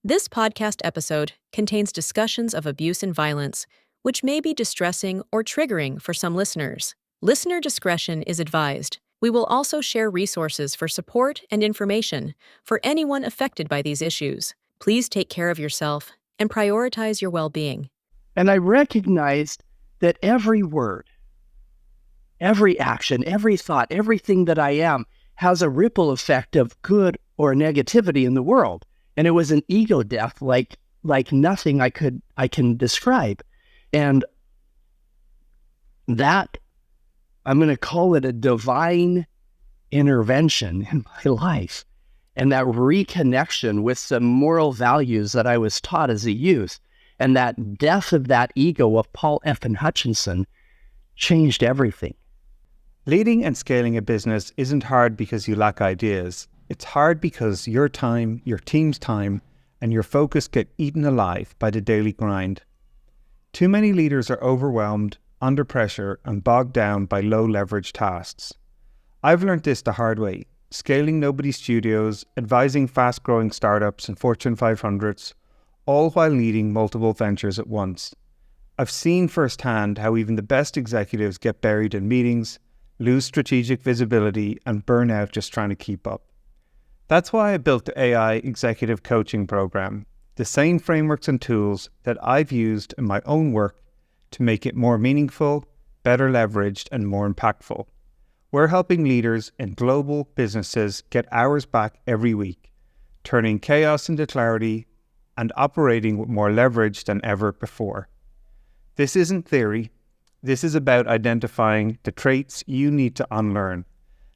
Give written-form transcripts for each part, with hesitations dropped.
This podcast episode contains discussions of abuse and violence, which may be distressing or triggering for some listeners. Listener discretion is advised. We will also share resources for support and information for anyone affected by these issues. Please take care of yourself and prioritize your well-being. And I recognized that every word, every action, every thought, everything that I am has a ripple effect of good or negativity in the world. And it was an ego death like nothing I can describe. And that, I'm going to call it a divine intervention in my life. And that reconnection with some moral values that I was taught as a youth, and that death of that ego of Paul F. and Hutchinson changed everything. Leading and scaling a business isn't hard because you lack ideas. It's hard because your time, your team's time, and your focus get eaten alive by the daily grind. Too many leaders are overwhelmed, under pressure, and bogged down by low-leverage tasks. I've learned this the hard way, scaling Nobody Studios, advising fast-growing startups and Fortune 500s, all while leading multiple ventures at once. I've seen firsthand how even the best executives get buried in meetings, lose strategic visibility, and burn out just trying to keep up. That's why I built the AI Executive Coaching Program, the same frameworks and tools that I've used in my own work to make it more meaningful, better leveraged, and more impactful. We're helping leaders in global businesses get hours back every week, turning chaos into clarity and operating with more leverage than ever before. This isn't theory. This is about identifying the traits you need to unlearn,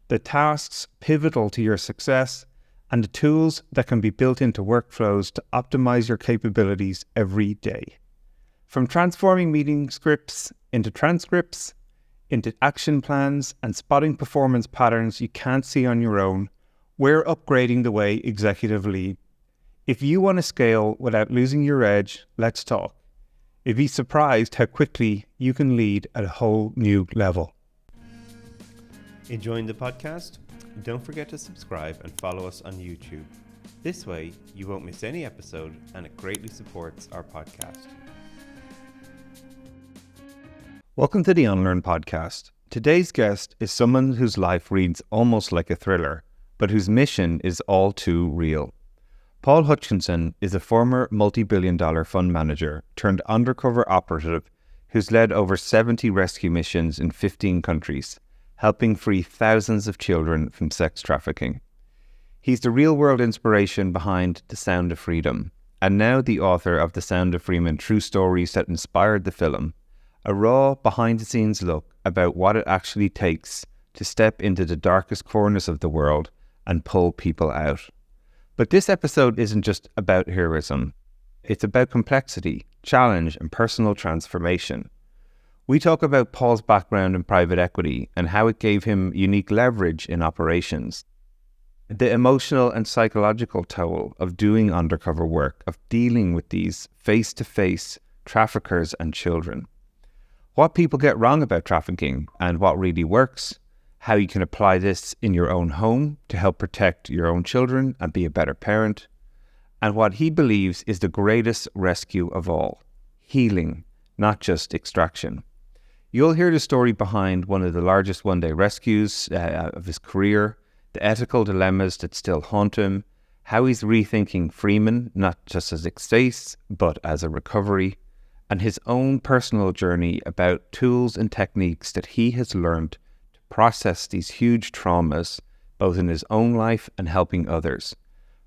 the tasks pivotal to your success, and the tools that can be built into workflows to optimize your capabilities every day. From transforming meeting scripts into transcripts, into action plans, and spotting performance patterns you can't see on your own, we're upgrading the way executives lead. If you want to scale without losing your edge, let's talk. You'd be surprised how quickly you can lead at a whole new level. Enjoying the podcast? Don't forget to subscribe and follow us on YouTube. This way, you won't miss any episode, and it greatly supports our podcast. Welcome to the Unlearn podcast. Today's guest is someone whose life reads almost like a thriller, but whose mission is all too real. Paul Hutchinson is a former multi-billion-dollar fund manager turned undercover operative who's led over 70 rescue missions in 15 countries, helping free thousands of children from sex trafficking. He's the real-world inspiration behind The Sound of Freedom, and now the author of The Sound of Freedom: True Stories that inspired the film, a raw, behind-the-scenes look about what it actually takes to step into the darkest corners of the world and pull people out. But this episode isn't just about heroism. It's about complexity, challenge, and personal transformation. We talk about Paul's background in private equity and how it gave him unique leverage in operations. The emotional and psychological toll of doing undercover work, of dealing with these face-to-face traffickers and children. What people get wrong about trafficking and what really works, how you can apply this in your own home to help protect your own children and be a better parent, and what he believes is the greatest rescue of all, healing, not just extraction. You'll hear the story behind one of the largest one-day rescues of his career, the ethical dilemmas that still haunt him, how he's rethinking Freeman, not just as a space, but as a recovery, and his own personal journey about tools and techniques that he has learned to process these huge traumas, both in his own life and helping others.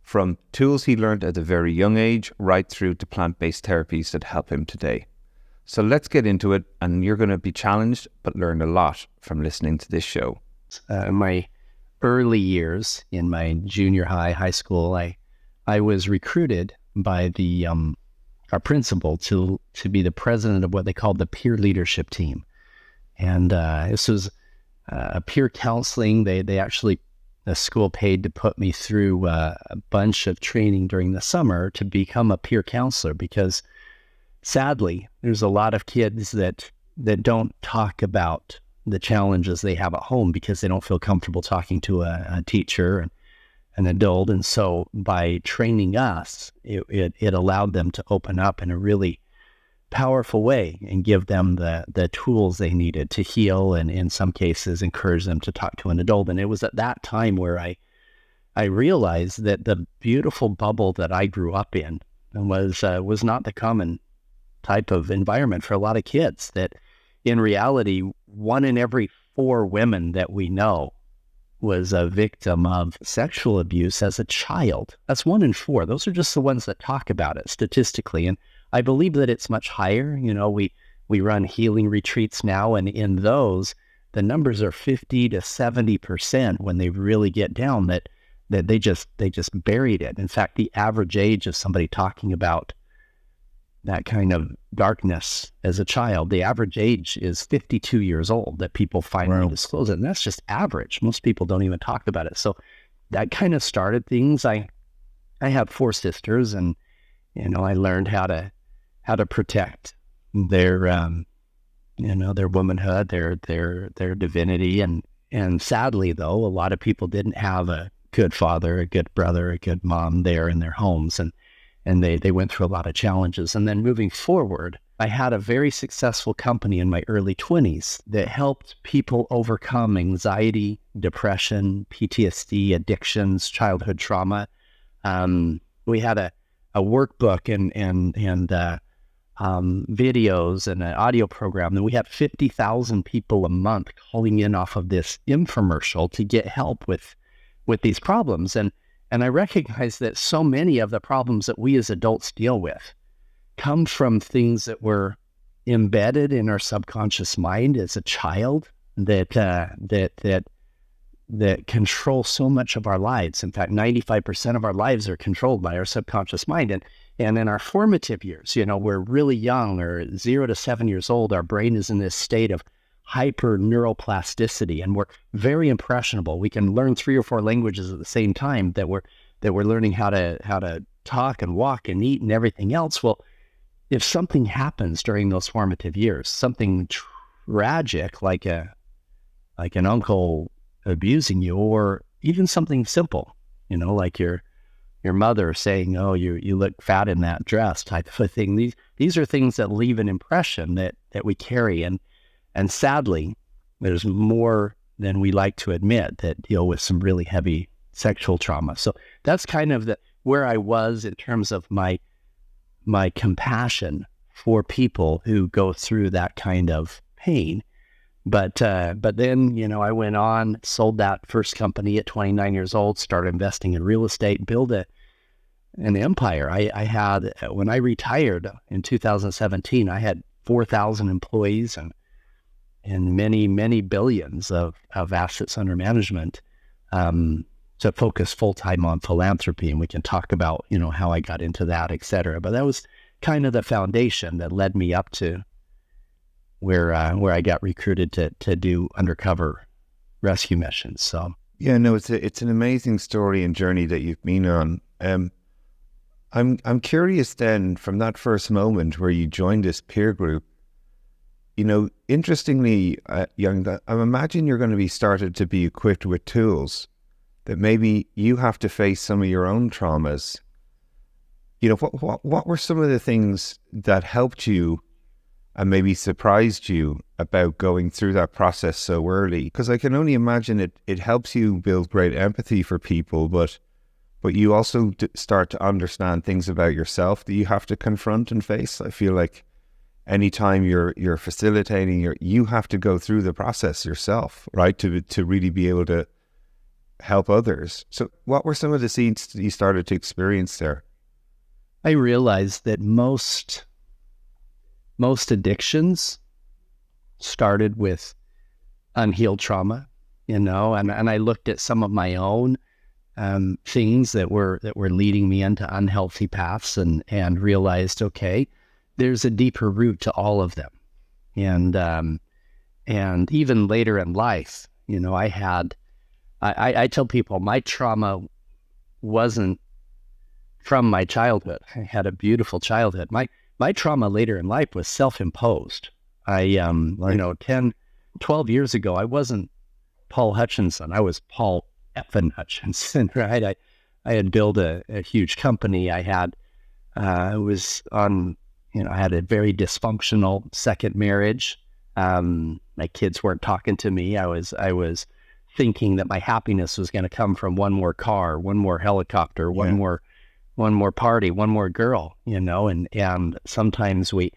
From tools he learned at a very young age, right through to plant-based therapies that help him today. So let's get into it, and you're going to be challenged, but learn a lot from listening to this show. In my early years, in my junior high school, I was recruited by our principal to be the president of what they called the peer leadership team. And this was a peer counseling. They actually, the school paid to put me through a bunch of training during the summer to become a peer counselor, because sadly, there's a lot of kids that don't talk about the challenges they have at home because they don't feel comfortable talking to a teacher. an adult. And so by training us, it allowed them to open up in a really powerful way and give them the tools they needed to heal, and in some cases encourage them to talk to an adult. And it was at that time where I realized that the beautiful bubble that I grew up in was not the common type of environment for a lot of kids. That in reality, 1 in every 4 women that we know was a victim of sexual abuse as a child. That's 1 in 4. Those are just the ones that talk about it statistically. And I believe that it's much higher. We run healing retreats now, and in those, the numbers are 50 to 70% when they really get down that they just buried it. In fact, the average age of somebody talking about that kind of darkness as a child, the average age is 52 years old that people finally disclose it. And that's just average. Most people don't even talk about it. So that kind of started things. I have 4 sisters, and I learned how to protect their their womanhood, their divinity, and sadly though, a lot of people didn't have a good father, a good brother, a good mom there in their homes, and they went through a lot of challenges. And then moving forward, I had a very successful company in my early 20s that helped people overcome anxiety, depression, PTSD, addictions, childhood trauma. We had a workbook and videos and an audio program. And we had 50,000 people a month calling in off of this infomercial to get help with these problems. And I recognize that so many of the problems that we as adults deal with come from things that were embedded in our subconscious mind as a child that control so much of our lives. In fact, 95% of our lives are controlled by our subconscious mind. And in our formative years, we're really young, or 0 to 7 years old, our brain is in this state of hyper neuroplasticity, and we're very impressionable. We can learn 3 or 4 languages at the same time that we're learning how to talk and walk and eat and everything else. Well, if something happens during those formative years, something tragic like an uncle abusing you, or even something simple, like your mother saying, "Oh, you look fat in that dress," type of a thing. These are things that leave an impression that we carry, and sadly, there's more than we like to admit that deal with some really heavy sexual trauma. So that's kind of where I was in terms of my compassion for people who go through that kind of pain. But then, I went on, sold that first company at 29 years old, started investing in real estate, build an empire. I had, when I retired in 2017, I had 4,000 employees and many, many billions of assets under management, to focus full-time on philanthropy. And we can talk about, how I got into that, et cetera. But that was kind of the foundation that led me up to where I got recruited to do undercover rescue missions. So yeah, no, it's an amazing story and journey that you've been on. I'm curious then, from that first moment where you joined this peer group, interestingly, I imagine you're going to be started to be equipped with tools that maybe you have to face some of your own traumas. What were some of the things that helped you and maybe surprised you about going through that process so early? Because I can only imagine it helps you build great empathy for people, but you also start to understand things about yourself that you have to confront and face. I feel like anytime you're facilitating, you have to go through the process yourself, right, to really be able to help others. So what were some of the scenes that you started to experience there? I realized that most addictions started with unhealed trauma, and I looked at some of my own things that were leading me into unhealthy paths, and realized, okay, there's a deeper root to all of them. And even later in life, I tell people my trauma wasn't from my childhood. I had a beautiful childhood. My trauma later in life was self-imposed. 10, 12 years ago, I wasn't Paul Hutchinson. I was Paul effing Hutchinson, right? had built a huge company. I had was on, I had a very dysfunctional second marriage. My kids weren't talking to me. I was thinking that my happiness was going to come from one more car, one more helicopter, one more party, one more girl, and sometimes we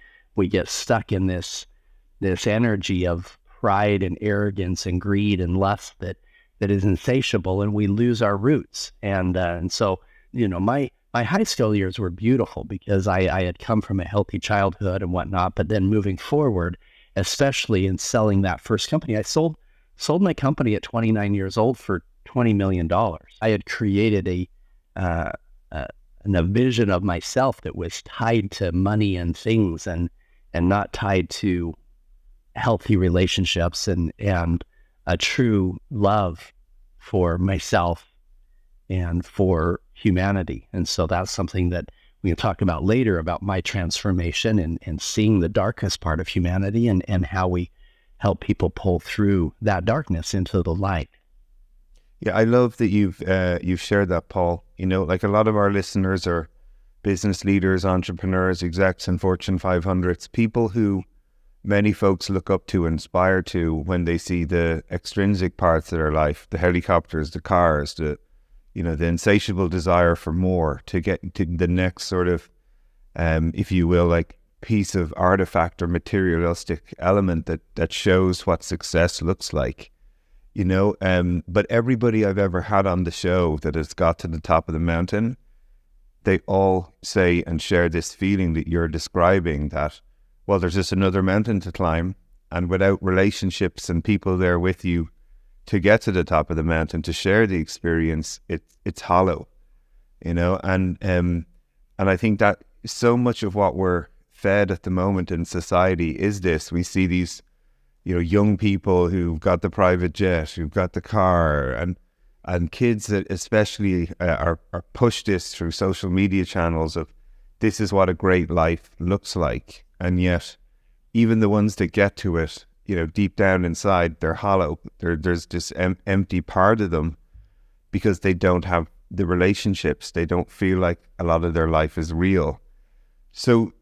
get stuck in this energy of pride and arrogance and greed and lust that is insatiable, and we lose our roots. And so, my high school years were beautiful because I had come from a healthy childhood and whatnot. But then moving forward, especially in selling that first company, I sold my company at 29 years old for $20 million. I had created a vision of myself that was tied to money and things, and not tied to healthy relationships and a true love for myself and for humanity. And so that's something that we can talk about later, about my transformation and seeing the darkest part of humanity and how we help people pull through that darkness into the light. Yeah, I love that you've shared that, Paul. Like a lot of our listeners are business leaders, entrepreneurs, execs, and Fortune 500s, people who many folks look up to, inspire to when they see the extrinsic parts of their life, the helicopters, the cars, the insatiable desire for more, to get to the next sort of, if you will, like piece of artifact or materialistic element that shows what success looks like. But everybody I've ever had on the show that has got to the top of the mountain, they all say and share this feeling that you're describing, that, well, there's just another mountain to climb, and without relationships and people there with you to get to the top of the mountain, to share the experience, it's hollow, and I think that so much of what we're fed at the moment in society is this. We see these young people who've got the private jet, who've got the car, and kids that especially are pushed this through social media channels of this is what a great life looks like. And yet, even the ones that get to it, deep down inside, they're hollow. There's this empty part of them because they don't have the relationships. They don't feel like a lot of their life is real. So,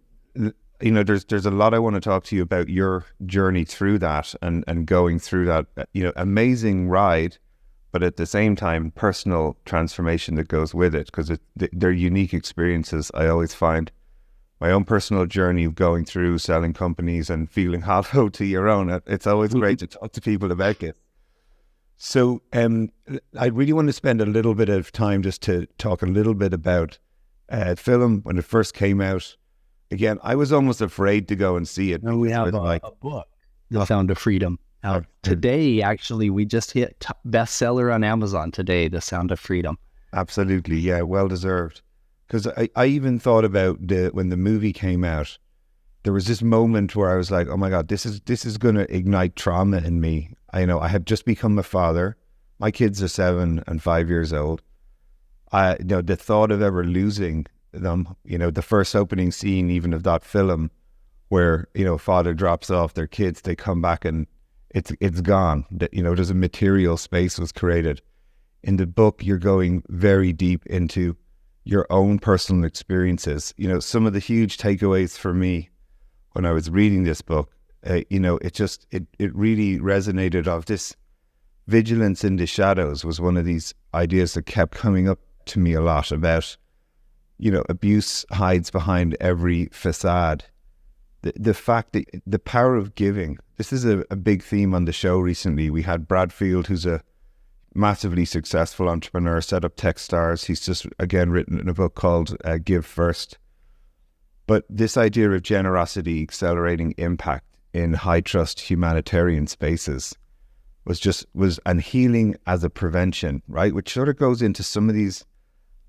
there's a lot I want to talk to you about your journey through that and going through that, amazing ride, but at the same time, personal transformation that goes with it, because they're unique experiences. I always find my own personal journey of going through selling companies and feeling hollow to your own. It's always great to talk to people about it. So I really want to spend a little bit of time just to talk a little bit about film when it first came out. Again, I was almost afraid to go and see it. And we have a book, The Sound of Freedom. Today, actually, we just hit bestseller on Amazon today, The Sound of Freedom. Absolutely, yeah, well deserved. Because I even thought about when the movie came out, there was this moment where I was like, oh my God, this is going to ignite trauma in me. I had just become a father. My kids are 7 and 5 years old. The thought of ever losing them, the first opening scene even of that film where, father drops off their kids, they come back and it's gone. There's a material space was created. In the book, you're going very deep into your own personal experiences. Some of the huge takeaways for me when I was reading this book, it really resonated of this vigilance in the shadows was one of these ideas that kept coming up to me a lot about, abuse hides behind every facade. The fact that the power of giving, this is a big theme on the show recently. We had Brad Field, who's a massively successful entrepreneur, set up Techstars. He's just, again, written a book called Give First. But this idea of generosity accelerating impact in high trust humanitarian spaces and healing as a prevention, right? Which sort of goes into some of these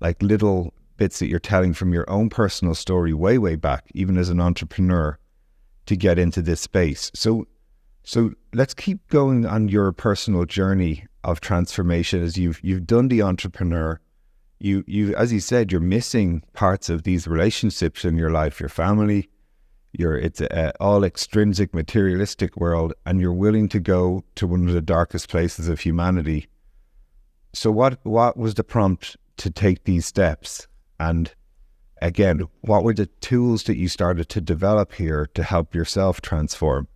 like little bits that you're telling from your own personal story way, way back, even as an entrepreneur, to get into this space. So let's keep going on your personal journey of transformation as you've done the entrepreneur. You as you said, you're missing parts of these relationships in your life, your family, it's all extrinsic materialistic world, and you're willing to go to one of the darkest places of humanity. So what was the prompt to take these steps? And again, what were the tools that you started to develop here to help yourself transform?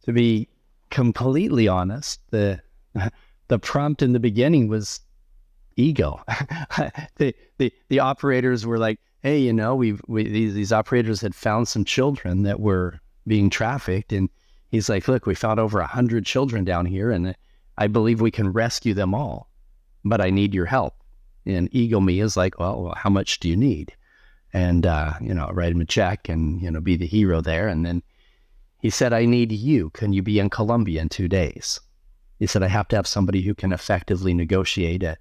To be completely honest, the prompt in the beginning was ego. The operators were like, hey, you know, these operators had found some children that were being trafficked, and he's like, look, we found over 100 children down here, and I believe we can rescue them all, but I need your help. And ego me is like, well, how much do you need? And write him a check and be the hero there. And then he said, I need you. Can you be in Colombia in 2 days? He said, I have to have somebody who can effectively negotiate a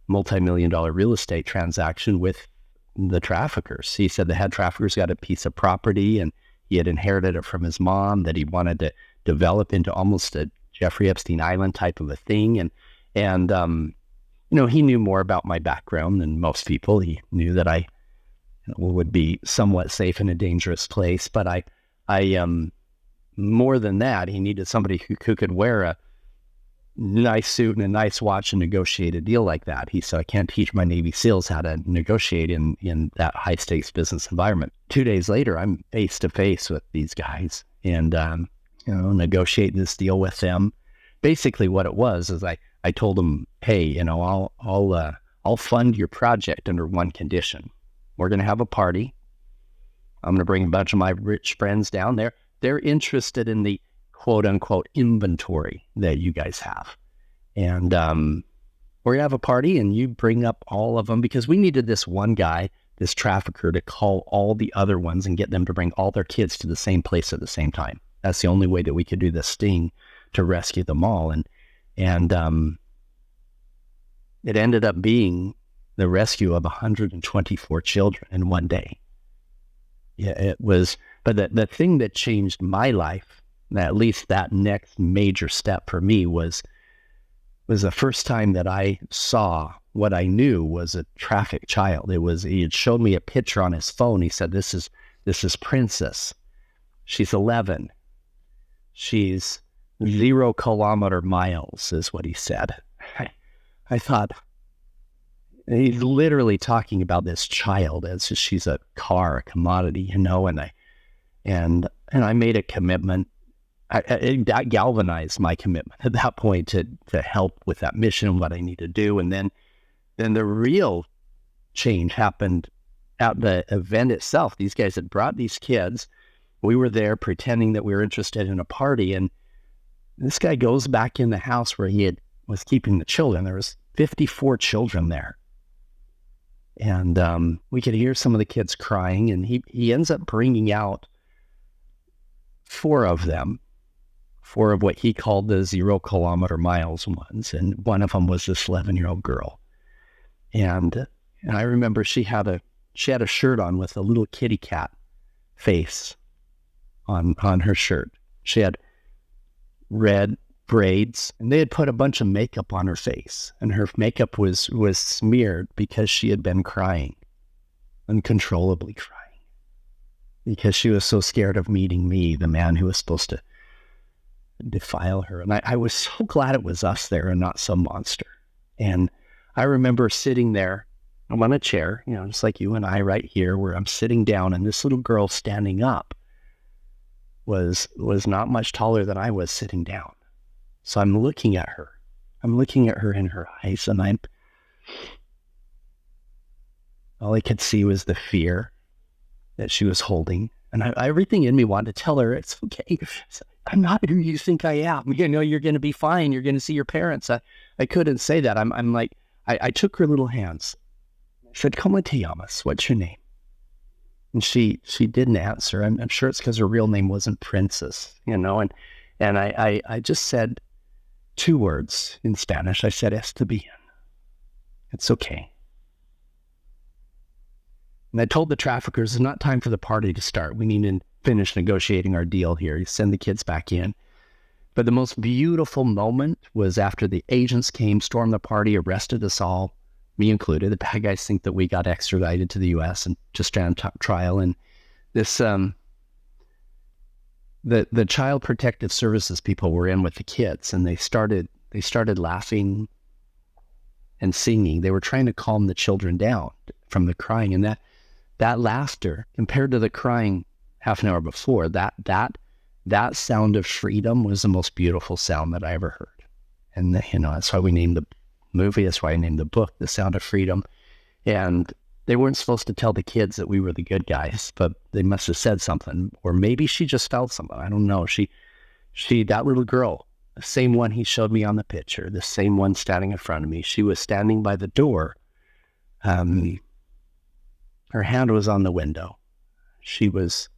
multi-million-dollar real estate transaction with the traffickers. He said the head traffickers got a piece of property, and he had inherited it from his mom that he wanted to develop into almost a Jeffrey Epstein Island type of a thing. And he knew more about my background than most people. He knew that I would be somewhat safe in a dangerous place, but I more than that, he needed somebody who could wear a nice suit and a nice watch and negotiate a deal like that. He said, I can't teach my Navy SEALs how to negotiate in that high stakes business environment. 2 days later, I'm face to face with these guys and, negotiate this deal with them. Basically what it was is I told them, hey, I'll fund your project under one condition. We're going to have a party. I'm going to bring a bunch of my rich friends down there. They're interested in the quote unquote inventory that you guys have. And we're going to have a party and you bring up all of them, because we needed this one guy, this trafficker, to call all the other ones and get them to bring all their kids to the same place at the same time. That's the only way that we could do this sting to rescue them all. And it ended up being the rescue of 124 children in one day. Yeah, it was, but the thing that changed my life, at least that next major step for me, was the first time that I saw what I knew was a trafficked child. He had showed me a picture on his phone. He said, this is Princess. She's 11. She's 0 kilometer miles is what he said. I thought, he's literally talking about this child as she's a car, a commodity, and I made a commitment. That galvanized my commitment at that point to help with that mission, what I need to do. And then the real change happened at the event itself. These guys had brought these kids. We were there pretending that we were interested in a party. And this guy goes back in the house where he was keeping the children. There was 54 children there. And we could hear some of the kids crying, and he ends up bringing out 4 of them, 4 of what he called the 0 kilometer miles ones. And one of them was this 11-year-old girl. And I remember she had a shirt on with a little kitty cat face on her shirt. She had red braids, and they had put a bunch of makeup on her face, and her makeup was smeared because she had been crying, uncontrollably crying, because she was so scared of meeting me, the man who was supposed to defile her. And I was so glad it was us there and not some monster. And I remember sitting there, I'm on a chair, just like you and I right here, where I'm sitting down, and this little girl standing up was not much taller than I was sitting down. So I'm looking at her. I'm looking at her in her eyes, and all I could see was the fear that she was holding. And everything in me wanted to tell her, it's okay. I'm not who you think I am. You're going to be fine. You're going to see your parents. I couldn't say that. I'm like, I took her little hands. I said, "Como te llamas? What's your name?" And she didn't answer. I'm sure it's because her real name wasn't Princess, and I just said 2 words in Spanish. I said, "Está bien. It's okay." And I told the traffickers, it's not time for the party to start. We need to finish negotiating our deal here. You send the kids back in. But the most beautiful moment was after the agents came, stormed the party, arrested us all, me included. The bad guys think that we got extradited to the U.S. and just ran trial. And this, the Child Protective Services people were in with the kids, and they started laughing. and singing. They were trying to calm the children down from the crying. And that laughter, compared to the crying half an hour before, that sound of freedom was the most beautiful sound that I ever heard. And, that's why we named the movie, that's why I named the book, The Sound of Freedom. And they weren't supposed to tell the kids that we were the good guys, but they must have said something. Or maybe she just felt something. I don't know. She, that little girl, the same one he showed me on the picture, the same one standing in front of me, she was standing by the door. Her hand was on the window. She was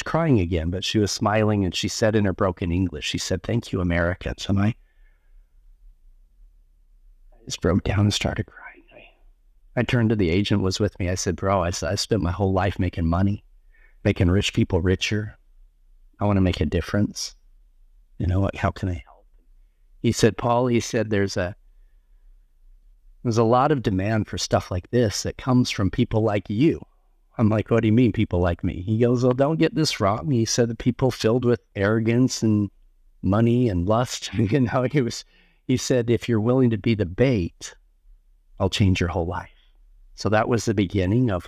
crying again, but she was smiling, and she said in her broken English, she said, "Thank you, Americans." And I just broke down and started crying. I turned to the agent who was with me. I said, "Bro, I spent my whole life making money, making rich people richer. I want to make a difference. How can I help?" He said, "Paul," he said, there's a lot of demand for stuff like this that comes from people like you." I'm like, "What do you mean, people like me?" He goes, "Well, don't get this wrong." He said, "The people filled with arrogance and money and lust." He said, "If you're willing to be the bait, I'll change your whole life." So that was the beginning of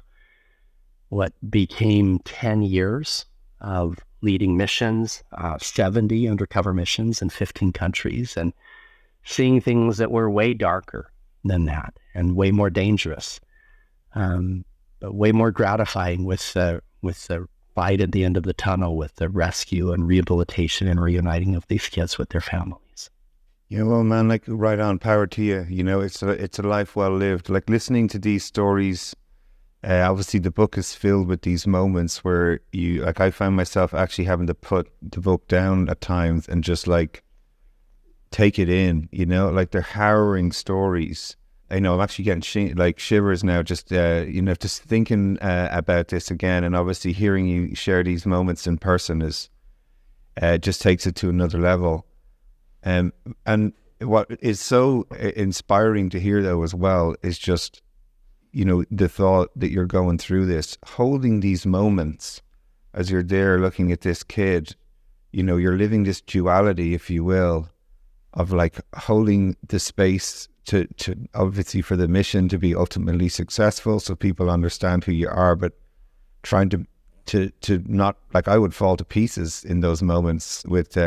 what became 10 years of leading missions, 70 undercover missions in 15 countries, and seeing things that were way darker than that and way more dangerous, but way more gratifying with the light at the end of the tunnel, with the rescue and rehabilitation and reuniting of these kids with their families. Yeah, well, man, like, right on, power to you. It's a life well lived. Like, listening to these stories, obviously the book is filled with these moments where I found myself actually having to put the book down at times and just like take it in, like they're harrowing stories. I know I'm actually getting shivers now, just thinking about this again, and obviously hearing you share these moments in person is just takes it to another level. And what is so inspiring to hear, though, as well, is just, the thought that you're going through this, holding these moments as you're there looking at this kid, you're living this duality, if you will, of like holding the space to obviously for the mission to be ultimately successful, so people understand who you are, but trying to not, like, I would fall to pieces in those moments with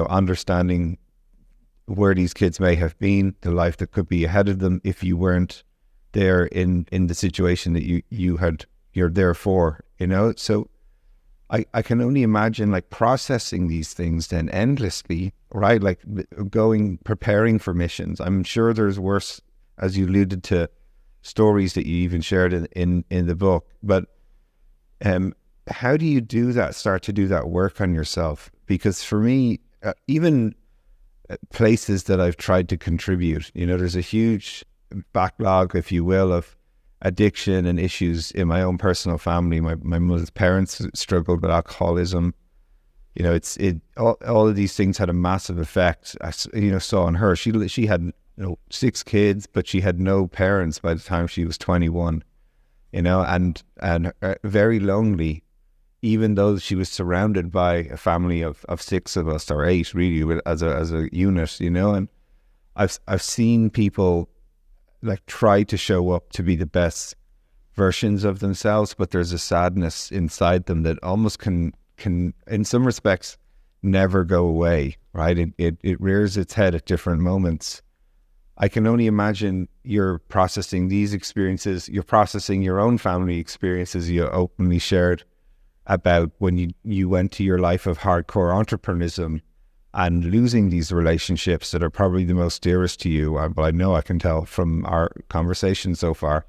understanding where these kids may have been, the life that could be ahead of them if you weren't there in the situation that you're there for, So I can only imagine, like, processing these things then endlessly, right? Like preparing for missions. I'm sure there's worse, as you alluded to, stories that you even shared in the book. But how do you do that? Start to do that work on yourself? Because for me, even places that I've tried to contribute, there's a huge backlog, if you will, of addiction and issues in my own personal family. My mother's parents struggled with alcoholism. All of these things had a massive effect. I saw on her. She had 6 kids, but she had no parents by the time she was 21. And very lonely, even though she was surrounded by a family of 6 of us, or 8 really, as a unit. And I've seen people like try to show up to be the best versions of themselves, but there's a sadness inside them that almost can in some respects never go away, right? It rears its head at different moments. I can only imagine you're processing these experiences, you're processing your own family experiences you openly shared about when you went to your life of hardcore entrepreneurism and losing these relationships that are probably the most dearest to you. But I know I can tell from our conversation so far.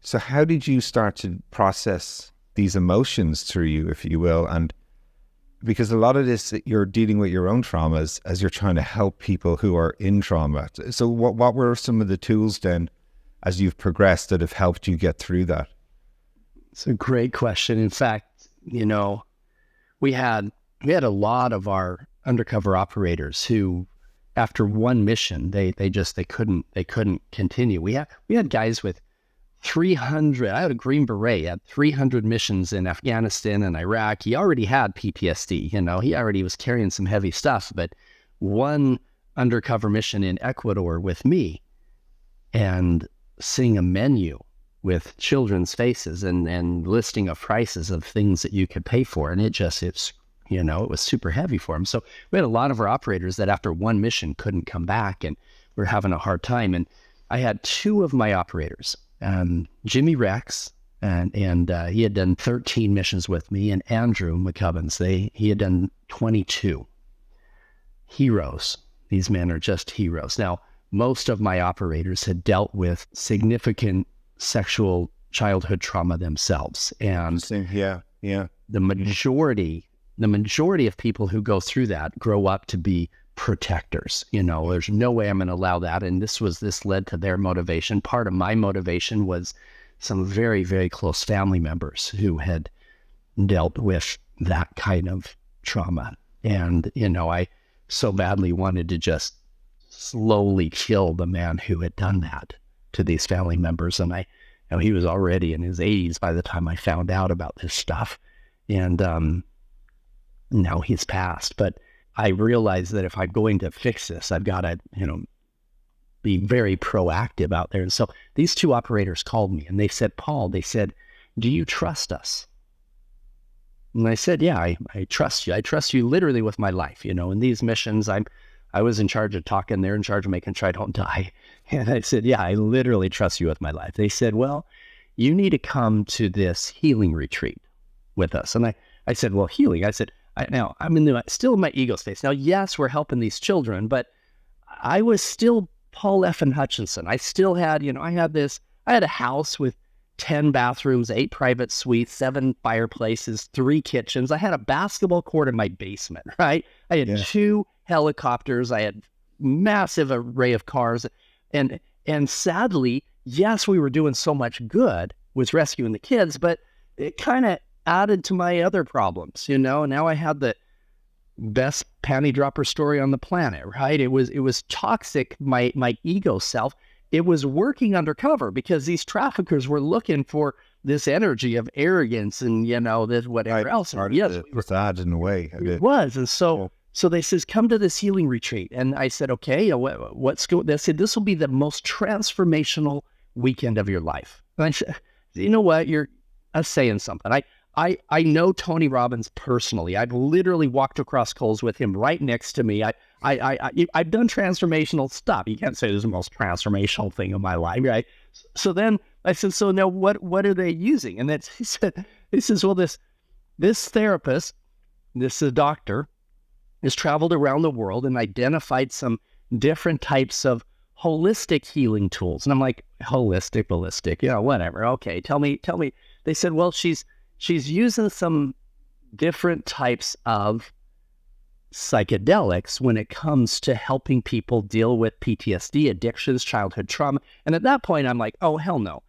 So how did you start to process these emotions through you, if you will? And because a lot of this, you're dealing with your own traumas as you're trying to help people who are in trauma. So what were some of the tools then as you've progressed that have helped you get through that? It's a great question. In fact, we had a lot of our undercover operators who, after one mission, they couldn't continue. We had guys with 300. I had a Green Beret, had 300 missions in Afghanistan and Iraq. He already had PTSD. He already was carrying some heavy stuff. But one undercover mission in Ecuador with me, and seeing a menu with children's faces and listing of prices of things that you could pay for. And it was super heavy for them. So we had a lot of our operators that after one mission couldn't come back and were having a hard time. And I had two of my operators, Jimmy Rex, and he had done 13 missions with me, and Andrew McCubbins, he had done 22. Heroes. These men are just heroes. Now, most of my operators had dealt with significant sexual childhood trauma themselves. And yeah. the majority of people who go through that grow up to be protectors. There's no way I'm going to allow that. And this led to their motivation. Part of my motivation was some very, very close family members who had dealt with that kind of trauma. And, I so badly wanted to just slowly kill the man who had done that to these family members. And he was already in his 80s by the time I found out about this stuff. And now he's passed. But I realized that if I'm going to fix this, I've got to, be very proactive out there. And so these two operators called me and they said, Paul, do you trust us? And I said, yeah, I trust you. I trust you literally with my life. In these missions, I was in charge of talking. They're in charge of making sure I don't die. And I said, yeah, I literally trust you with my life. They said, well, you need to come to this healing retreat with us. And I said, well, healing. I said, now I'm still in my ego space. Now, yes, we're helping these children, but I was still Paul F. and Hutchinson. I still had, I had a house with 10 bathrooms, 8 private suites, 7 fireplaces, 3 kitchens. I had a basketball court in my basement, right? I had 2 helicopters. I had massive array of cars. And sadly, yes, we were doing so much good with rescuing the kids, but it kind of added to my other problems, Now I had the best panty dropper story on the planet, right? It was toxic, my ego self. It was working undercover because these traffickers were looking for this energy of arrogance and, this whatever else. And yes, it was sad in a way. It was. And so they says, come to this healing retreat. And I said, okay, what's going? They said, this will be the most transformational weekend of your life. And I said, you know what? You're saying something. I know Tony Robbins personally. I've literally walked across coals with him right next to me. I've done transformational stuff. You can't say this is the most transformational thing of my life, right? So then I said, so now what are they using? And he says, well, this therapist, this doctor, has traveled around the world and identified some different types of holistic healing tools. And I'm like, holistic, whatever. Okay, tell me. They said, well, she's using some different types of psychedelics when it comes to helping people deal with PTSD, addictions, childhood trauma. And at that point, I'm like, oh, hell no.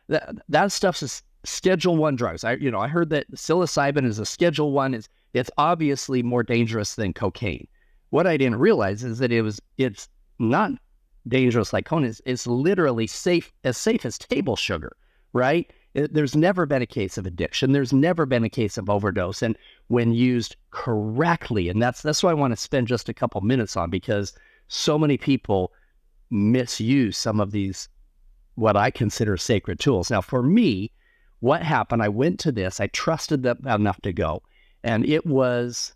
That stuff's a Schedule 1 drugs. I heard that psilocybin is a Schedule 1. It's obviously more dangerous than cocaine. What I didn't realize is that it's not dangerous like cocaine. It's literally safe as table sugar, right? There's never been a case of addiction. There's never been a case of overdose. And when used correctly, and that's what I want to spend just a couple minutes on, because so many people misuse some of these, what I consider sacred tools. Now, for me, what happened, I went to this, I trusted them enough to go, and it was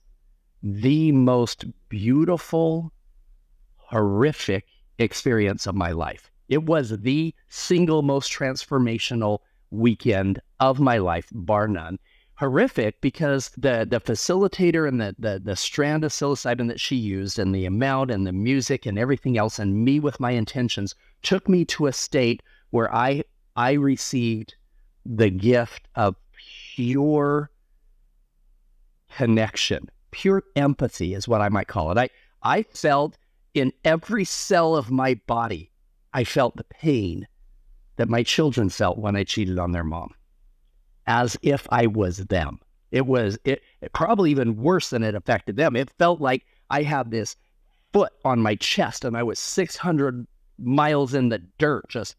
the most beautiful, horrific experience of my life. It was the single most transformational weekend of my life, bar none. Horrific because the facilitator and the strand of psilocybin that she used and the amount and the music and everything else and me with my intentions took me to a state where I received the gift of pure connection, pure empathy is what I might call it. I felt in every cell of my body, I felt the pain that my children felt when I cheated on their mom, as if I was them. It probably even worse than it affected them. It felt like I had this foot on my chest and I was 600 miles in the dirt, just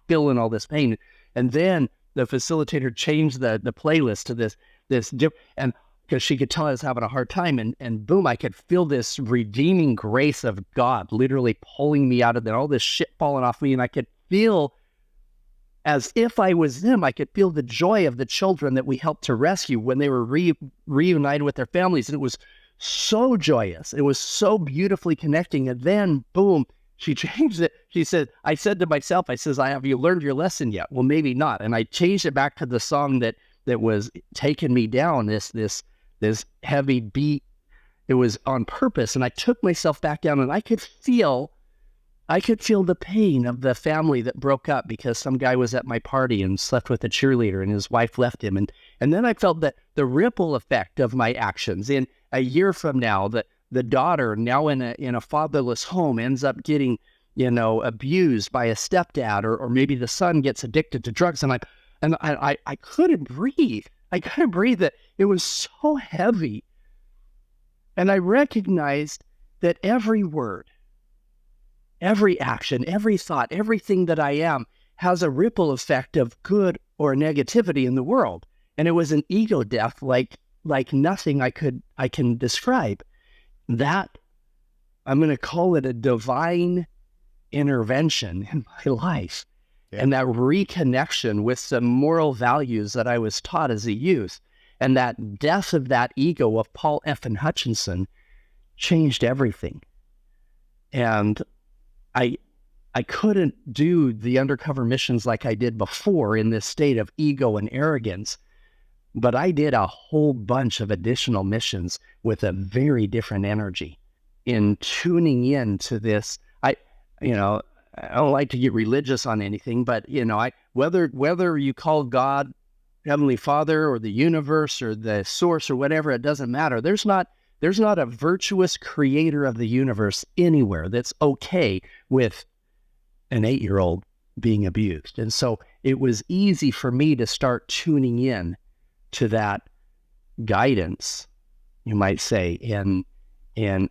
feeling all this pain. And then the facilitator changed the playlist to this and because she could tell I was having a hard time. And boom, I could feel this redeeming grace of God literally pulling me out of there, all this shit falling off me. And I could feel as if I was them. I could feel the joy of the children that we helped to rescue when they were reunited with their families. And it was so joyous. It was so beautifully connecting. And then, boom, she changed it. She said, I said to myself, I says, have you learned your lesson yet? Well, maybe not. And I changed it back to the song that was taking me down, this heavy beat. It was on purpose. And I took myself back down, and I could feel the pain of the family that broke up because some guy was at my party and slept with a cheerleader and his wife left him. And then I felt that the ripple effect of my actions. In a year from now, the daughter, now in a fatherless home, ends up getting, abused by a stepdad, or maybe the son gets addicted to drugs. And I couldn't breathe. I couldn't breathe. That it was so heavy. And I recognized that every word, every action, every thought, everything that I am has a ripple effect of good or negativity in the world. And it was an ego death like nothing I can describe. That, I'm going to call it a divine intervention in my life. Yeah. And that reconnection with the moral values that I was taught as a youth, and that death of that ego of Paul F. and Hutchinson changed everything. And I couldn't do the undercover missions like I did before in this state of ego and arrogance, but I did a whole bunch of additional missions with a very different energy in tuning in to this. I don't like to get religious on anything, but whether you call God Heavenly Father or the universe or the source or whatever, it doesn't matter. There's not a virtuous creator of the universe anywhere that's okay with an 8-year-old being abused. And so it was easy for me to start tuning in to that guidance, you might say, in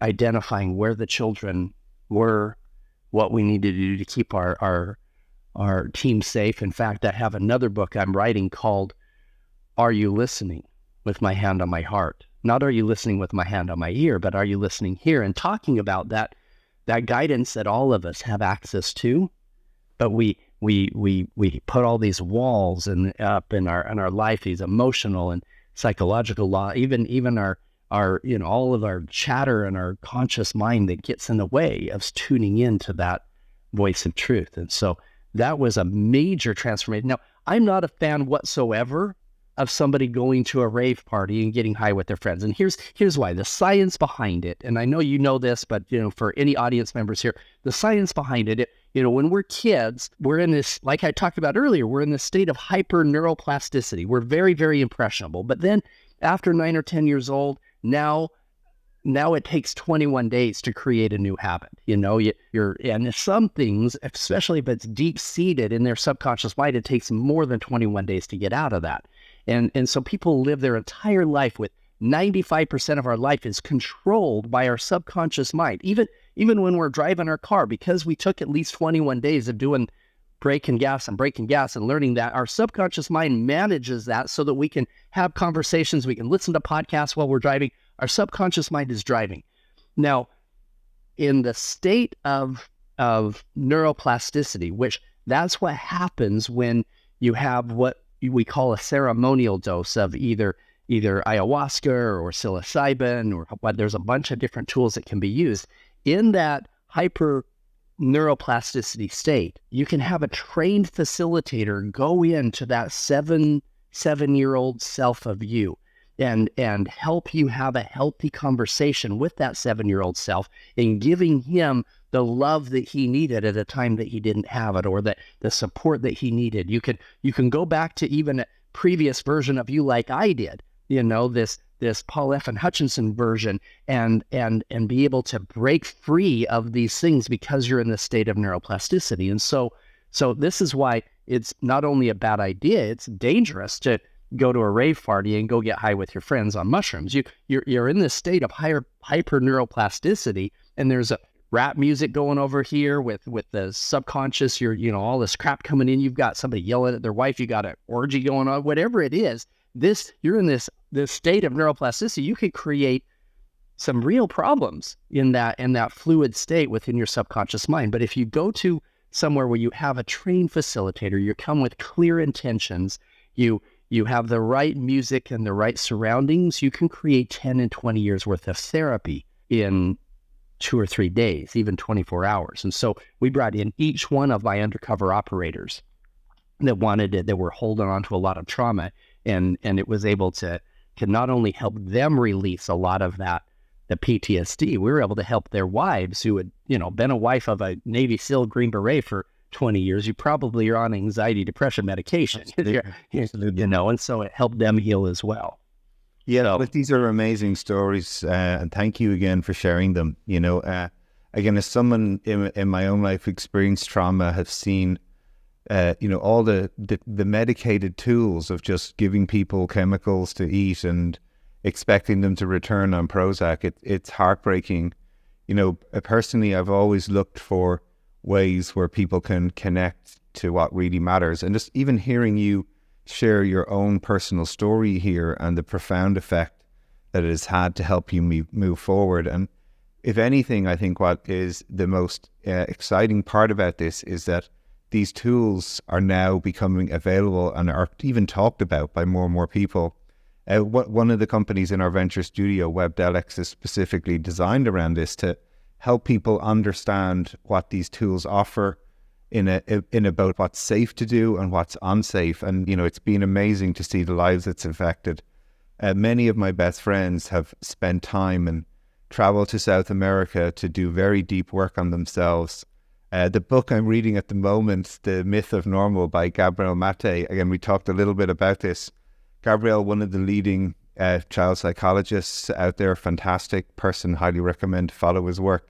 identifying where the children were, what we needed to do to keep our team safe. In fact, I have another book I'm writing called Are You Listening? With My Hand on My Heart. Not are you listening with my hand on my ear, but are you listening here? And talking about that guidance that all of us have access to, but we put all these walls up in our life, these emotional and psychological law, even our all of our chatter and our conscious mind that gets in the way of tuning into that voice of truth. And so that was a major transformation. Now, I'm not a fan whatsoever of somebody going to a rave party and getting high with their friends. And here's why. The science behind it, and I know you know this, but for any audience members here, the science behind it, when we're kids, we're in this, like I talked about earlier, we're in this state of hyper neuroplasticity. We're very, very impressionable. But then after 9 or 10 years old, now it takes 21 days to create a new habit. And some things, especially if it's deep seated in their subconscious mind, it takes more than 21 days to get out of that. And so people live their entire life with 95% of our life is controlled by our subconscious mind. Even when we're driving our car, because we took at least 21 days of doing braking gas and learning that, our subconscious mind manages that so that we can have conversations, we can listen to podcasts while we're driving. Our subconscious mind is driving. Now, in the state of neuroplasticity, which that's what happens when you have what we call a ceremonial dose of either ayahuasca or psilocybin, or what, there's a bunch of different tools that can be used. In that hyper neuroplasticity state, you can have a trained facilitator go into that seven-year-old self of you and help you have a healthy conversation with that 7-year-old self in giving him the love that he needed at a time that he didn't have it, or the support that he needed. You can go back to even a previous version of you like I did, this Paul F. and Hutchinson version, and be able to break free of these things because you're in this state of neuroplasticity. And so this is why it's not only a bad idea, it's dangerous to go to a rave party and go get high with your friends on mushrooms. You're in this state of hyper neuroplasticity, and there's a rap music going over here with the subconscious, all this crap coming in. You've got somebody yelling at their wife. You got an orgy going on, whatever it is. You're in this the state of neuroplasticity, you could create some real problems in that fluid state within your subconscious mind. But if you go to somewhere where you have a trained facilitator, you come with clear intentions, you have the right music and the right surroundings, you can create 10 and 20 years worth of therapy in 2 or 3 days, even 24 hours. And so we brought in each one of my undercover operators that wanted it, that were holding on to a lot of trauma, and it was able to not only help them release a lot of that, the PTSD, we were able to help their wives who had, been a wife of a Navy SEAL Green Beret for 20 years. You probably are on anxiety, depression medication, Absolutely. and so it helped them heal as well. Yeah, but these are amazing stories, and thank you again for sharing them. Again, as someone in my own life experienced trauma, have seen, all the medicated tools of just giving people chemicals to eat and expecting them to return on Prozac. It's heartbreaking. Personally, I've always looked for ways where people can connect to what really matters, and just even hearing you share your own personal story here and the profound effect that it has had to help you move forward. And if anything, I think what is the most exciting part about this is that these tools are now becoming available and are even talked about by more and more people. One of the companies in our venture studio, Webdelex, is specifically designed around this to help people understand what these tools offer in about what's safe to do and what's unsafe. And, it's been amazing to see the lives it's affected. Many of my best friends have spent time and traveled to South America to do very deep work on themselves. The book I'm reading at the moment, The Myth of Normal by Gabriel Mate, again, we talked a little bit about this. Gabriel, one of the leading child psychologists out there, fantastic person, highly recommend to follow his work.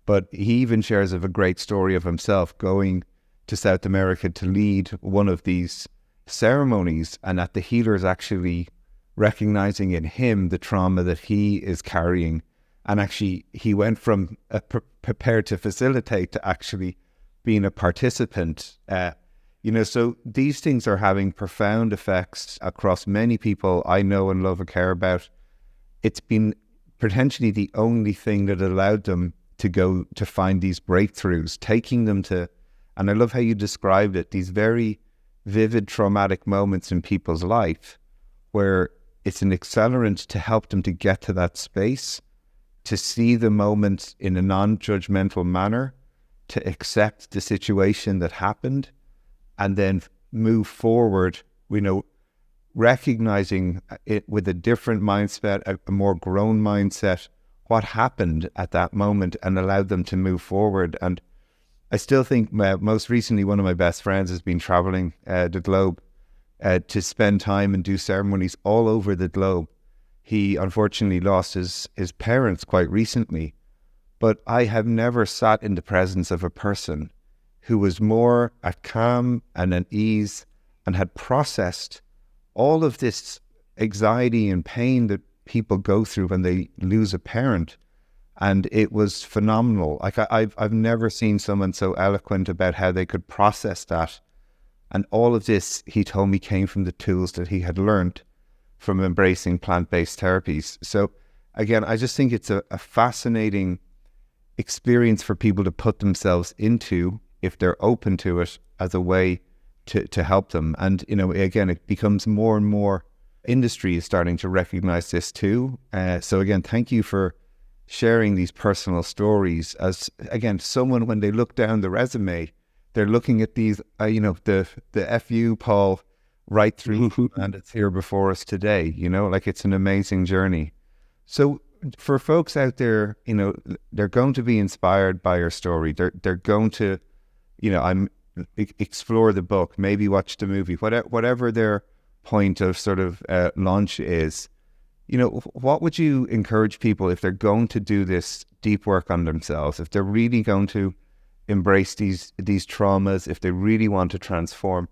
But he even shares of a great story of himself going to South America to lead one of these ceremonies, and that the healers actually recognizing in him the trauma that he is carrying. And actually, he went from prepared to facilitate to actually being a participant. So these things are having profound effects across many people I know and love and care about. It's been potentially the only thing that allowed them to go to find these breakthroughs, taking them to, and I love how you described it, these very vivid traumatic moments in people's life where it's an accelerant to help them to get to that space, to see the moment in a non-judgmental manner, to accept the situation that happened, and then move forward, recognizing it with a different mindset, a more grown mindset, what happened at that moment, and allowed them to move forward. And I still think most recently one of my best friends has been traveling the globe to spend time and do ceremonies all over the globe. He unfortunately lost his parents quite recently, but I have never sat in the presence of a person who was more at calm and at ease and had processed all of this anxiety and pain that people go through when they lose a parent. And it was phenomenal. Like I've never seen someone so eloquent about how they could process that. And all of this, he told me, came from the tools that he had learned from embracing plant-based therapies. So again, I just think it's a fascinating experience for people to put themselves into if they're open to it as a way to help them. And, again, it becomes more and more industry is starting to recognize this too. So again, thank you for sharing these personal stories. As again, someone, when they look down the resume, they're looking at these, the FU, Paul, right through, and it's here before us today. It's an amazing journey. So for folks out there, they're going to be inspired by your story. They're going to, explore the book, maybe watch the movie, whatever their point of sort of launch is. What would you encourage people if they're going to do this deep work on themselves, if they're really going to embrace these traumas, if they really want to transform?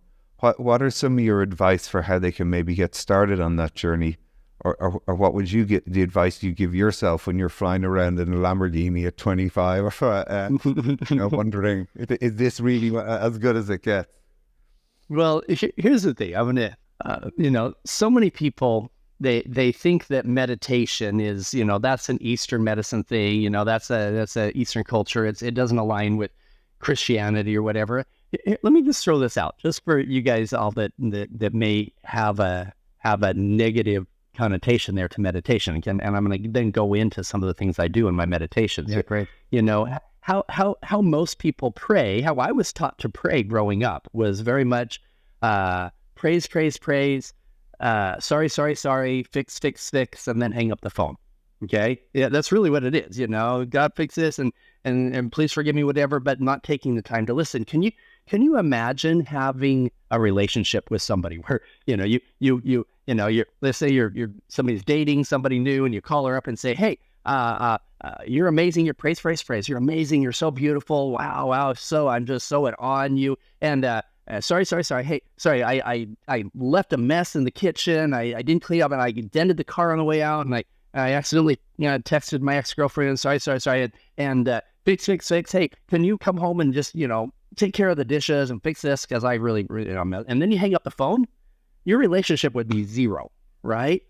What are some of your advice for how they can maybe get started on that journey? Or what would you get, the advice you give yourself when you're flying around in a Lamborghini at 25, wondering, is this really as good as it gets? Well, here's the thing. I'm going to, so many people, they think that meditation is, that's an Eastern medicine thing, that's a Eastern culture. It doesn't align with Christianity or whatever. Let me just throw this out, just for you guys all that may have a negative connotation there to meditation. And I'm going to then go into some of the things I do in my meditations. Yeah, great. How most people pray, how I was taught to pray growing up was very much praise, praise, praise, sorry, sorry, sorry, fix, fix, fix, and then hang up the phone. Okay? Yeah, that's really what it is. God fix this and please forgive me, whatever, but not taking the time to listen. Can you imagine having a relationship with somebody where, let's say you're somebody's dating somebody new and you call her up and say, hey, you're amazing. You're praise, praise, praise. You're amazing. You're so beautiful. Wow, wow. So I'm just so at awe on you. And sorry. Hey, sorry. I left a mess in the kitchen. I didn't clean up, and I dented the car on the way out, and I accidentally texted my ex-girlfriend. Sorry. And fix. Hey, can you come home and just take care of the dishes and fix this because I really and then you hang up the phone. Your relationship would be zero, right?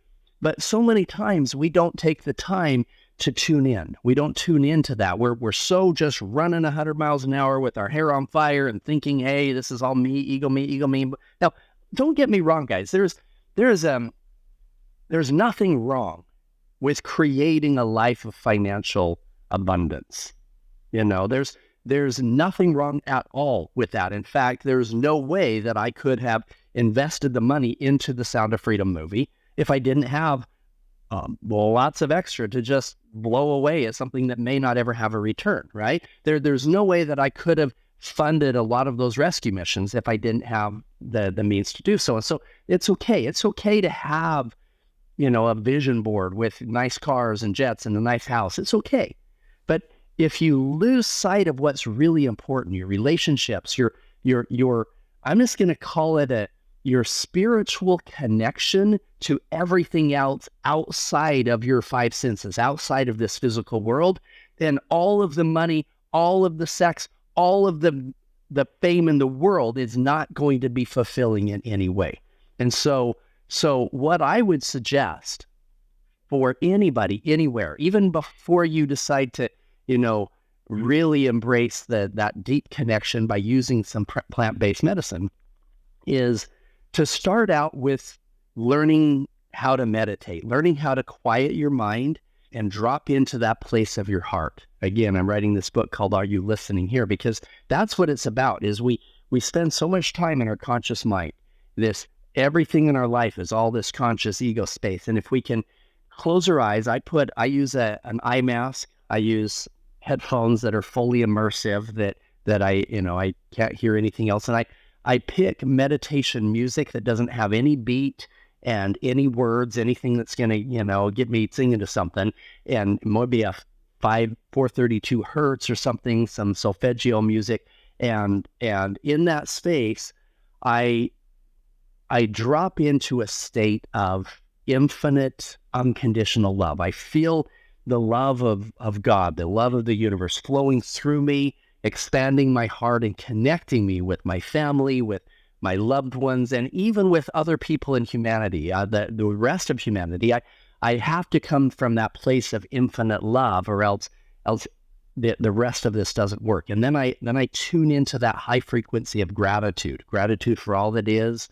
But so many times we don't take the time to tune in. We don't tune into that. We're so just running 100 miles an hour with our hair on fire and thinking, hey, this is all me, ego me. Now, don't get me wrong, guys. There's nothing wrong with creating a life of financial abundance. There's nothing wrong at all with that. In fact, there's no way that I could have invested the money into the Sound of Freedom movie if I didn't have lots of extra to just blow away at something that may not ever have a return, right? There's no way that I could have funded a lot of those rescue missions if I didn't have the means to do so. And so it's okay. It's okay to have, a vision board with nice cars and jets and a nice house. It's okay. But if you lose sight of what's really important, your relationships, your I'm just going to call it your spiritual connection to everything else outside of your five senses, outside of this physical world, then all of the money, all of the sex, all of the fame in the world is not going to be fulfilling in any way. And so what I would suggest for anybody, anywhere, even before you decide to, really embrace that deep connection by using some plant-based medicine, is to start out with learning how to meditate, learning how to quiet your mind and drop into that place of your heart. Again, I'm writing this book called Are You Listening Here? Because that's what it's about, is we spend so much time in our conscious mind. Everything in our life is all this conscious ego space. And if we can close our eyes, I use an eye mask. I use headphones that are fully immersive that I can't hear anything else. And I pick meditation music that doesn't have any beat and any words, anything that's going to, get me singing to something, and maybe a 432 hertz or something, some solfeggio music. And in that space, I drop into a state of infinite, unconditional love. I feel the love of God, the love of the universe flowing through me, expanding my heart and connecting me with my family, with my loved ones, and even with other people in humanity, the rest of humanity. I have to come from that place of infinite love, or else the rest of this doesn't work. And then I tune into that high frequency of gratitude for all that is,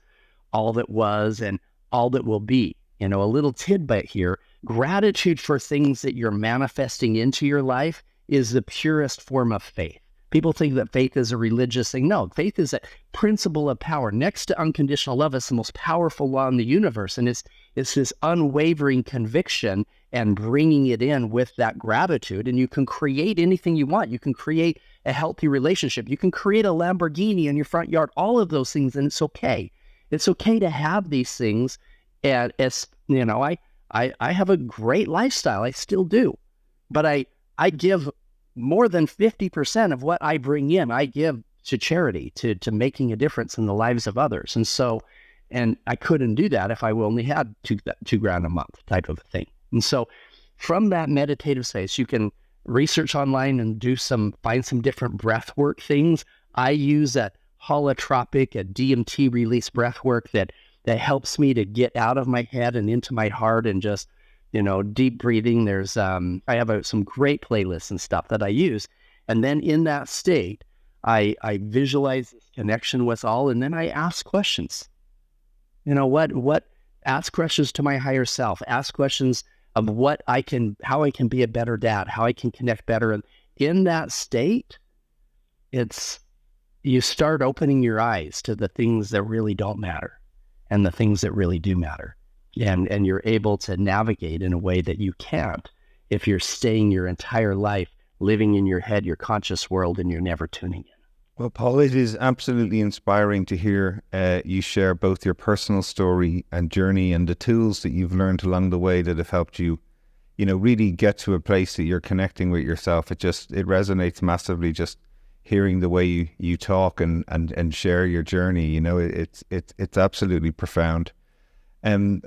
all that was, and all that will be. A little tidbit here: gratitude for things that you're manifesting into your life is the purest form of faith. People think that faith is a religious thing. No, faith is a principle of power. Next to unconditional love, it's the most powerful law in the universe. And it's this unwavering conviction and bringing it in with that gratitude. And you can create anything you want. You can create a healthy relationship. You can create a Lamborghini in your front yard, all of those things. And it's okay. It's okay to have these things. And I have a great lifestyle. I still do. But I give more than 50% of what I bring in, I give to charity, to making a difference in the lives of others. And I couldn't do that if I only had $2,000 a month type of a thing. And so from that meditative space, you can research online and find some different breath work things. I use a holotropic, a DMT release breath work that that helps me to get out of my head and into my heart and just, deep breathing. There's, I have some great playlists and stuff that I use. And then in that state, I visualize this connection with all, and then I ask questions. Ask questions to my higher self, ask questions of how I can be a better dad, how I can connect better. And in that state, you start opening your eyes to the things that really don't matter and the things that really do matter. And you're able to navigate in a way that you can't if you're staying your entire life living in your head, your conscious world, and you're never tuning in. Well, Paul, it is absolutely inspiring to hear you share both your personal story and journey and the tools that you've learned along the way that have helped you, really get to a place that you're connecting with yourself. It resonates massively just hearing the way you talk and share your journey. It's absolutely profound.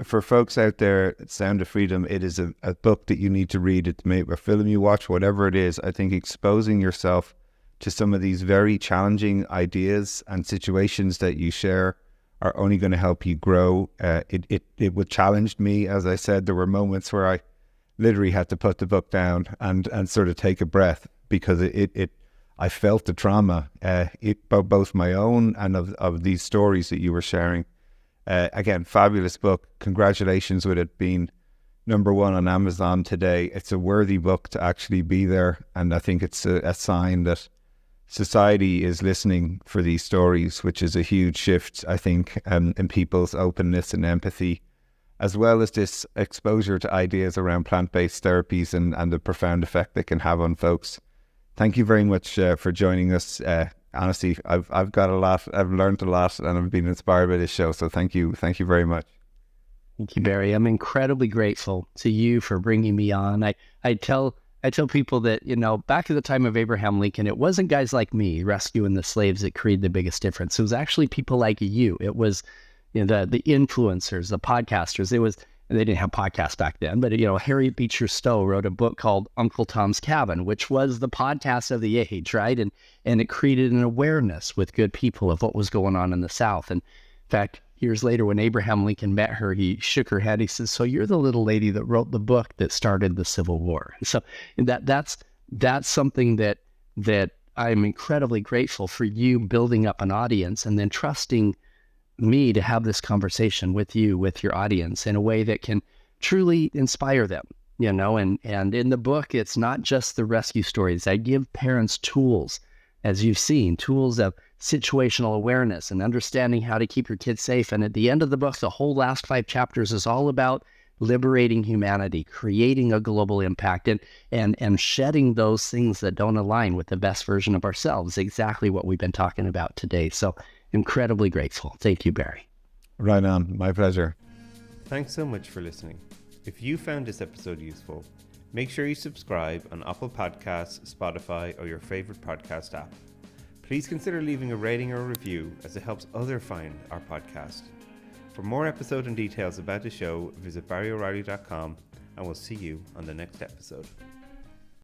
For folks out there, Sound of Freedom, it is a book that you need to read. It's maybe a film you watch, whatever it is. I think exposing yourself to some of these very challenging ideas and situations that you share are only going to help you grow. It would challenge me. As I said, there were moments where I literally had to put the book down and sort of take a breath, because I felt the trauma, both my own and of these stories that you were sharing. Again, fabulous book. Congratulations with it being #1 on Amazon today. It's a worthy book to actually be there. And I think it's a sign that society is listening for these stories, which is a huge shift, I think, in people's openness and empathy, as well as this exposure to ideas around plant-based therapies and the profound effect they can have on folks. Thank you very much for joining us. Honestly, I've got a lot, I've learned a lot, and I've been inspired by this show. So thank you very much. Thank you, Barry. I'm incredibly grateful to you for bringing me on. I tell people that, back at the time of Abraham Lincoln, it wasn't guys like me rescuing the slaves that created the biggest difference. It was actually people like you. It was, the influencers, the podcasters. They didn't have podcasts back then, but, Harriet Beecher Stowe wrote a book called Uncle Tom's Cabin, which was the podcast of the age, right? And it created an awareness with good people of what was going on in the South. And in fact, years later, when Abraham Lincoln met her, he shook her head. He says, "So you're the little lady that wrote the book that started the Civil War." So that's something that I'm incredibly grateful for, you building up an audience and then trusting me to have this conversation with you, with your audience, in a way that can truly inspire them, and in the book, it's not just the rescue stories. I give parents tools, as you've seen, tools of situational awareness and understanding how to keep your kids safe. And at the end of the book, the whole last 5 chapters is all about liberating humanity, creating a global impact, and shedding those things that don't align with the best version of ourselves, exactly what we've been talking about today. So incredibly grateful. Thank you, Barry. Right on. My pleasure. Thanks so much for listening. If you found this episode useful, make sure you subscribe on Apple Podcasts, Spotify, or your favorite podcast app. Please consider leaving a rating or a review, as it helps others find our podcast. For more episode and details about the show, visit barryoreilly.com, and we'll see you on the next episode.